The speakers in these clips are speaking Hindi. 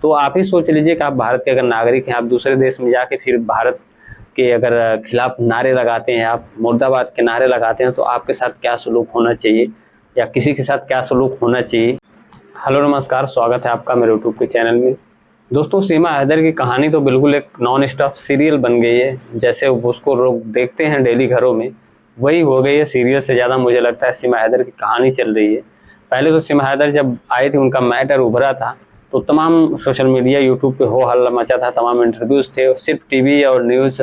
तो आप ही सोच लीजिए कि आप भारत के अगर नागरिक हैं, आप दूसरे देश में जाके फिर भारत के अगर खिलाफ नारे लगाते हैं, आप मुर्दाबाद के नारे लगाते हैं, तो आपके साथ क्या सलूक होना चाहिए या किसी के साथ क्या सलूक होना चाहिए। हेलो नमस्कार, स्वागत है आपका मेरे यूट्यूब के चैनल में। दोस्तों, सीमा हैदर की कहानी तो बिल्कुल एक नॉन स्टॉप सीरियल बन गई है। जैसे उसको लोग देखते हैं डेली घरों में, वही हो गई है। सीरियल से ज़्यादा मुझे लगता है सीमा हैदर की कहानी चल रही है। पहले तो सीमा हैदर जब आए थे, उनका मैटर उभरा था, तो तमाम सोशल मीडिया यूट्यूब पे हो हल्ला मचा था, तमाम इंटरव्यूज़ थे। सिर्फ टीवी और न्यूज़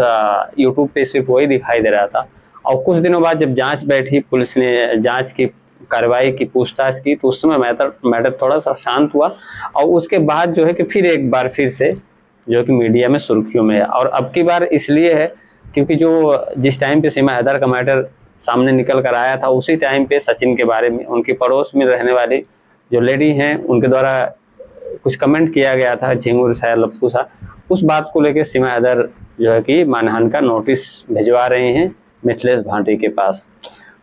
यूट्यूब पे सिर्फ वही दिखाई दे रहा था। और कुछ दिनों बाद जब जाँच बैठी, पुलिस ने जाँच की, कार्रवाई की, पूछताछ की, तो उस समय मैटर थोड़ा सा शांत हुआ। और उसके बाद जो है कि फिर एक बार फिर से जो कि मीडिया में सुर्खियों में है। और अब की बार इसलिए है क्योंकि जो जिस टाइम पे सीमा हैदर का मैटर सामने निकल कर आया था, उसी टाइम पे सचिन के बारे में, उनके पड़ोस में रहने वाली जो लेडी हैं, उनके द्वारा कुछ कमेंट किया गया था, झिंगुर सा, लप्पू सा। उस बात को लेकर सीमा हैदर जो है कि मानहानि का नोटिस भिजवा रहे हैं मिथिलेश भाटी के पास।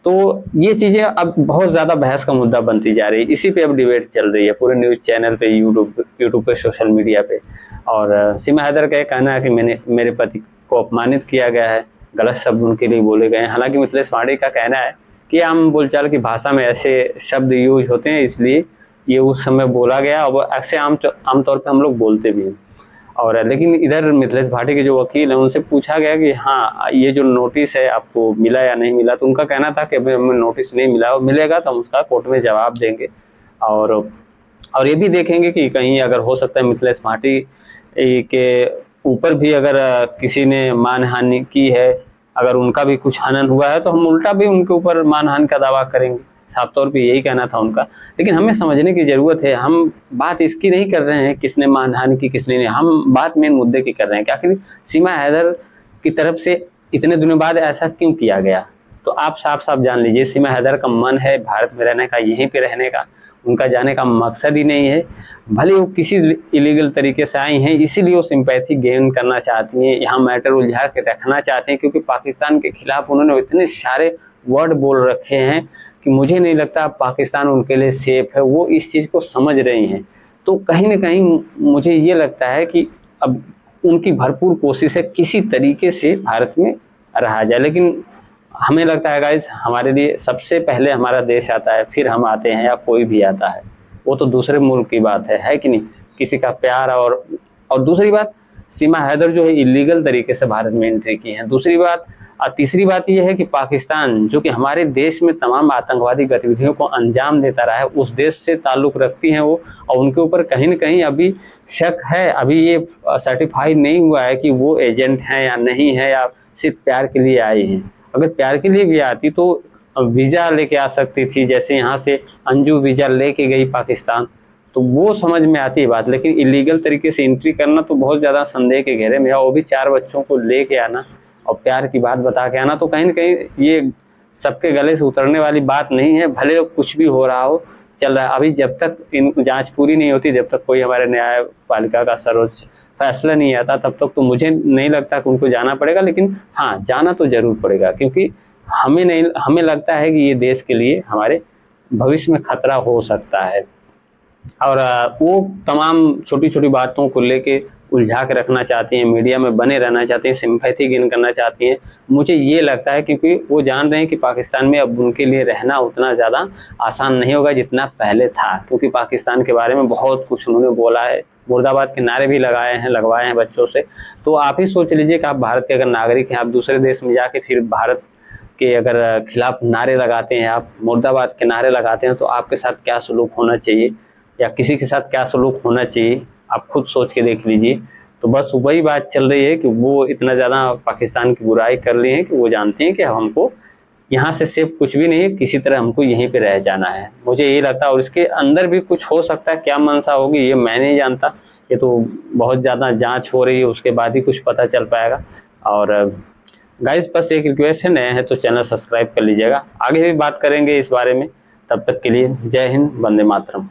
तो ये चीज़ें अब बहुत ज़्यादा बहस का मुद्दा बनती जा रही है। इसी पे अब डिबेट चल रही है पूरे न्यूज़ चैनल पे, यूट्यूब पे, सोशल मीडिया पे। और सीमा हैदर का ये कहना है कि मेरे पति को अपमानित किया गया है, गलत शब्द उनके लिए बोले गए हैं। हालांकि मिथिलेश भाटी का कहना है कि आम बोलचाल की भाषा में ऐसे शब्द यूज होते हैं, इसलिए ये उस समय बोला गया और ऐसे आमतौर पर हम लोग बोलते भी हैं। और लेकिन इधर मिथिलेश भाटी के जो वकील हैं, उनसे पूछा गया कि हाँ, ये जो नोटिस है आपको मिला या नहीं मिला, तो उनका कहना था कि अभी हमें नोटिस नहीं मिला, और मिलेगा तो हम उसका कोर्ट में जवाब देंगे। और और ये भी देखेंगे कि कहीं अगर हो सकता है मिथिलेश भाटी के ऊपर भी अगर किसी ने मानहानि की है, अगर उनका भी कुछ हनन हुआ है, तो हम उल्टा भी उनके ऊपर मानहानि का दावा करेंगे। साफ तौर पे यही कहना था उनका। लेकिन हमें समझने की ज़रूरत है, हम बात इसकी नहीं कर रहे हैं किसने मानहानि की किसने नहीं, हम बात मेन मुद्दे की कर रहे हैं कि आखिर सीमा हैदर की तरफ से इतने दिनों बाद ऐसा क्यों किया गया। तो आप साफ साफ जान लीजिए, सीमा हैदर का मन है भारत में रहने का, यहीं पे रहने का, उनका जाने का मकसद ही नहीं है। भले वो किसी इलीगल तरीके से आई हैं, इसीलिए वो सिंपैथी गेन करना चाहती हैं, यहाँ मैटर उलझा के रखना चाहते हैं, क्योंकि पाकिस्तान के खिलाफ उन्होंने इतने सारे वर्ड बोल रखे हैं कि मुझे नहीं लगता पाकिस्तान उनके लिए सेफ है। वो इस चीज़ को समझ रही हैं। तो कहीं ना कहीं मुझे ये लगता है कि अब उनकी भरपूर कोशिश है किसी तरीके से भारत में रहा जाए। लेकिन हमें लगता है गाइस, हमारे लिए सबसे पहले हमारा देश आता है, फिर हम आते हैं, या कोई भी आता है। वो तो दूसरे मुल्क की बात है कि नहीं, किसी का प्यार। और दूसरी बात, सीमा हैदर जो है इलीगल तरीके से भारत में एंट्री की है। दूसरी बात, तीसरी बात यह है कि पाकिस्तान जो कि हमारे देश में तमाम आतंकवादी गतिविधियों को अंजाम देता रहा है, उस देश से ताल्लुक़ रखती हैं वो, और उनके ऊपर कहीं न कहीं अभी शक है। अभी ये सर्टिफाई नहीं हुआ है कि वो एजेंट हैं या नहीं है, या सिर्फ प्यार के लिए आई हैं। अगर प्यार के लिए भी आती तो वीज़ा लेके आ सकती थी, जैसे यहाँ से अंजू वीज़ा लेके गई पाकिस्तान, तो वो समझ में आती है बात। लेकिन इलीगल तरीके से एंट्री करना तो बहुत ज़्यादा संदेह के घेरे में है, वो भी 4 बच्चों को लेके आना और प्यार की बात बता के आना, तो कहीं न कहीं ये सबके गले से उतरने वाली बात नहीं है। भले कुछ भी हो रहा हो, चल रहा है। अभी जब तक इन जाँच पूरी नहीं होती, जब तक कोई हमारे न्यायपालिका का सर्वोच्च फैसला नहीं आता, तब तक तो मुझे नहीं लगता कि उनको जाना पड़ेगा। लेकिन हाँ, जाना तो ज़रूर पड़ेगा, क्योंकि हमें लगता है कि ये देश के लिए हमारे भविष्य में खतरा हो सकता है। और वो तमाम छोटी-छोटी बातों को लेके उलझा के रखना चाहती हैं, मीडिया में बने रहना चाहती हैं, सिम्पैथी गेन करना चाहती हैं। मुझे ये लगता है क्योंकि वो जान रहे हैं कि पाकिस्तान में अब उनके लिए रहना उतना ज़्यादा आसान नहीं होगा जितना पहले था, क्योंकि पाकिस्तान के बारे में बहुत कुछ उन्होंने बोला है, मुर्दाबाद के नारे भी लगवाए हैं बच्चों से। तो आप ही सोच लीजिए कि आप भारत के अगर नागरिक हैं, आप दूसरे देश में जाके फिर भारत के अगर खिलाफ नारे लगाते हैं, आप मुर्दाबाद के नारे लगाते हैं, तो आपके साथ क्या सलूक होना चाहिए या किसी के साथ क्या सलूक होना चाहिए, आप खुद सोच के देख लीजिए। तो बस वही बात चल रही है कि वो इतना ज़्यादा पाकिस्तान की बुराई कर ली है कि वो जानते हैं कि हमको यहाँ से सेफ कुछ भी नहीं है, किसी तरह हमको यहीं पे रह जाना है। मुझे यही लगता है, और इसके अंदर भी कुछ हो सकता है, क्या मंशा होगी ये मैं नहीं जानता। ये तो बहुत ज़्यादा जाँच हो रही है, उसके बाद ही कुछ पता चल पाएगा। और गाइस, बस एक रिक्वेस्ट है, नए हैं तो चैनल सब्सक्राइब कर लीजिएगा। आगे भी बात करेंगे इस बारे में। तब तक के लिए जय हिंद, वंदे मातरम।